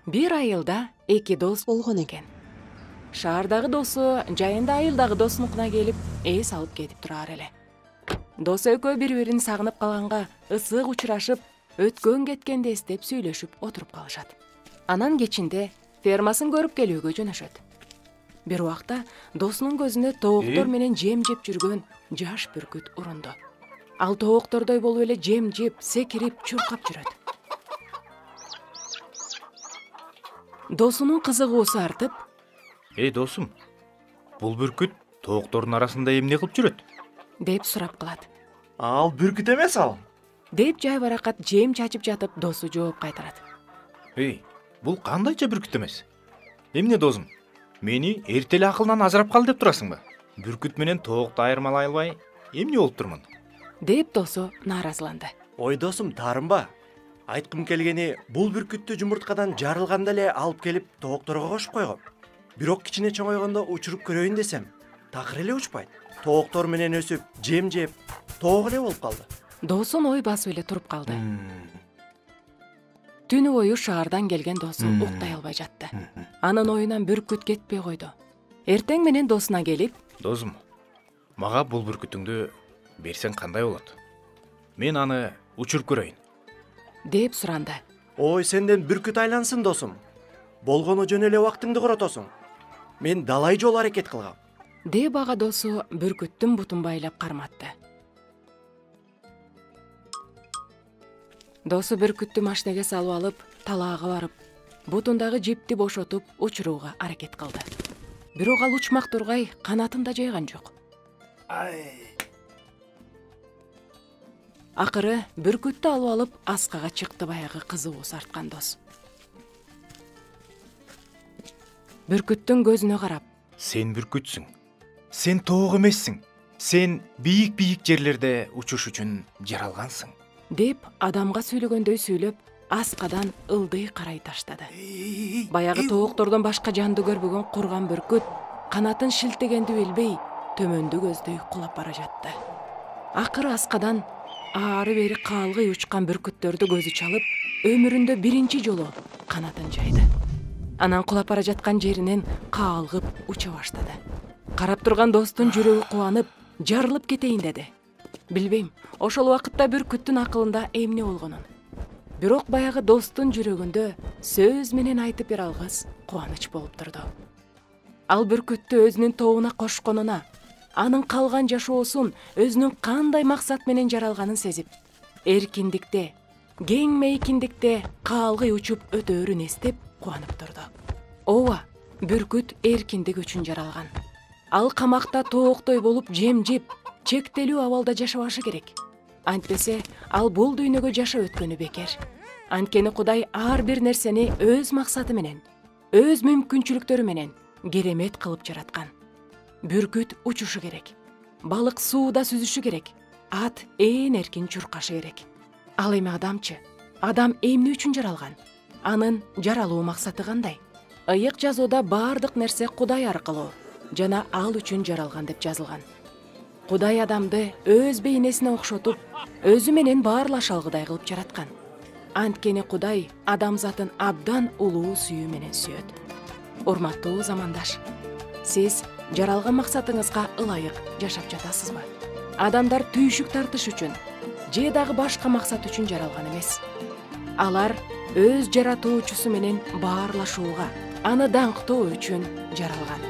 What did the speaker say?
Бир айылда эки дос болгон экен. Шаардагы досу жайында айылдагы досунукуна келип, эс алып кетип турар эле. Дос экөө бири-бирин сагынып калганга ысык учурашып, өткөн кеткенди эстеп сүйлөшүп отуруп калышат. Анан кечинде фермасын көрүп келүүгө жөнөшөт. Бир убакта досунун көзүнө тооктор менен жем жеп жүргөн жаш бүркүт урунду. Ал тооктордой болуп эле жем жеп, секирип, чуркап жүрөт. Досунун кызыгуусу артып, Эй досум, бул бүркүт тооктордун арасында эмне кылып жүрөт? деп сурап калат. Ал бүркүт эмес ал. Деп жай баракат жем чачып жатып, досу жооп кайтарат. Эй, бул кандайча бүркүт эмес? Эмне досум? Мени эртеле акылдан ажырап кал деп турасыңбы? Бүркүт менен тоокты айырмалай албай, эмне болуп турмун? Деп досу нааразыланды. Ой досум, таарымба. Айткым келгени, бул бүркүттү жумурткадан жарылганда эле алып келип тоокторго кошуп койгом. Бирок кичине чоңойгондо учуруп көрөйүн десем, такыр эле учпайт. Тооктор менен өсүп, жем жеп, тоок эле болуп калды. Досун ой басып эле туруп калды. Түнү бою шаардан келген досу уктай албай жатты. Анын оюнан бүркүт кетпей койду. Эртең менен досуна келип, Досум, мага бул бүркүтүңдү берсең кандай болот? Мен аны учуруп көрөйүн. деп суранды. Ой, сенден бүркүт айлансын досум. Болгону жөн эле убактыңды коротосуң. Мен далай жол аракет кылгам. Деп ага досу бүркүттүн бутун байлап карматты. Досу бүркүттү машинеге салып алып, талаага барып, бутундагы жипти бошотуп, учурууга аракет кылды. Бирок ал учмак тургай, канатын да жайган жок. Акыры бүркүттү алып алып, аскага чыкты баягы кызыгуусу арткан дос. Бүркүттүн көзүнө карап, Сен бүркүтсүң. Сен тоок эмессиң. Сен бийик жерлерде учуш үчүн жаралгансың. деп адамга сүйлөгөндөй сүйлөп, аскадан ылдый карай таштады. Баягы тооктордон башка жанды көрбөгөн курган бүркүт канатын шилтегенди билбей, төмөндү көздөй кулап бара жатты. Акыры аскадан ары бери каалгый учкан бүркүттөрдү көзү чалып, өмүрүндө биринчи жолу канатын жайды. Анан кулап бара жаткан жеринен каалгып уча баштады. Карап турган достун жүрөгү кубанып, жарылып кетейин деди. Билбейм, ошол убакытта бүркүттүн акылында эмне болгонун. Бирок баягы достун жүрөгүндө сөз менен айтып бере алгыс кубаныч болуп турду. Ал бүркүттү өзүнүн тобуна кошконуна, анын калган жашоосун өзүнүн кандай максат менен жаралганын сезип, эркиндикте, кең мейкиндикте каалгый учуп өтөөрүн эстеп кубанып турду. Ооба, бүркүт эркиндик үчүн жаралган. Ал камакта тооктой болуп жем жеп, чектелүү абалда жашабашы керек. Антпесе, ал бул дүйнөгө жашап өткөнү бекер. Анткени Кудай ар бир нерсени өз максаты менен, өз мүмкүнчүлүктөрү менен керемет кылып жараткан. Бүркүт учушу керек. Балык сууда сүзүшү керек. Ат ээн эркин чуркашы керек. Ал эми адамчы? Адам эмне үчүн жаралган? Анын жаралуу максаты кандай? Ыйык жазууда баардык нерсе Кудай аркылуу жана ал үчүн жаралган деп жазылган. Кудай адамды өз бейнесине окшотуп, өзү менен баарлаша алгыдай кылып жараткан. Анткени Кудай адамзатын абдан улуу сүйүү менен сүйөт. Урматтуу замандаш, сиз жаралган максатыңызга ылайык жашап жатасызбы? Адамдар түйшүк тартыш үчүн же дагы башка максат үчүн жаралган эмес. Алар өз жаратуучусу менен баарлашууга, аны даңктоо үчүн жаралган.